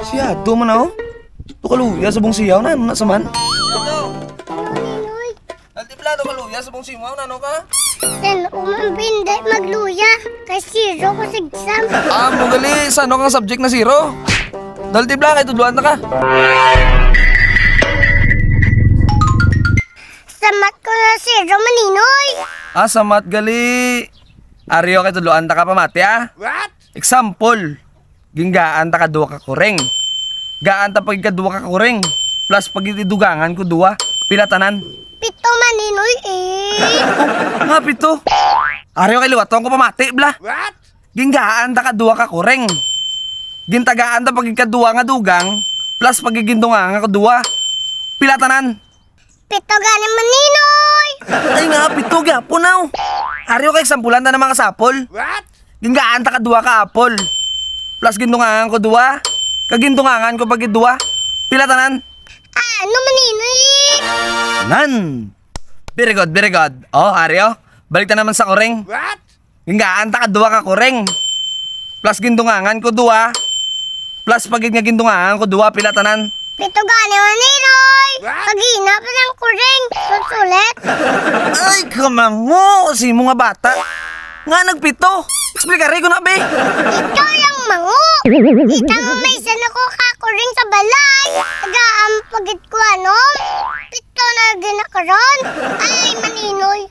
Siya, do man ako. Tukaluya sa bong siyaw na, ano na saman? Ano? Ninoy. Altipla, tukaluya sa bong siyaw na, ano ka? Sen, umambindi magluya. Kay zero ko sa exam. Mo gali, sa ano kang subject na zero? Altipla, kay tudluan na ka. Sa mat ko na zero maninoy. Sa mat gali. Aryo kay tudluan ta ka pa mati, What? Example, ginggaan ta ka duwa ka kureng. Gaan ta pag kadua ka kureng. Plus pag itidugangan ko duwa, pilatanan. Pito maninoy Nga pito. Aryo kay liwatong ko pamati, bla. What? Ginggaan ta ka duwa ka kureng. Gintagaan ta pag kadua nga dugang, plus pag gindungan nga kadua, pilatanan. Pito gani maninoy. Ay nga, pito gyapon naw. Aryo kay sampulan ta ng mga sapol. What? Ginggaan ta ka duwa ka apol. Plus gindungan ko duwa. Kagindungangan ko pag duwa, pilatanan. Ano maninoy? Nan. Very good, very good. Oh, Aryo, balik ta naman sa kureng. What? Ginggaan ta ka duwa ka kureng. Plus gindungangan ko duwa. Plus pag gindungangan ko duwa, pilatanan. Pito gani maninoy. What? Pagina pa ng kuring. Susulit. Ay, kamango! Si mo nga bata. Nga nagpito. Explikari ko na, be. Ito lang mango. Itang may sana ko kakuring sa balay. Nagaampagit ko ano. Pito na ginakaron. Ay maninoy.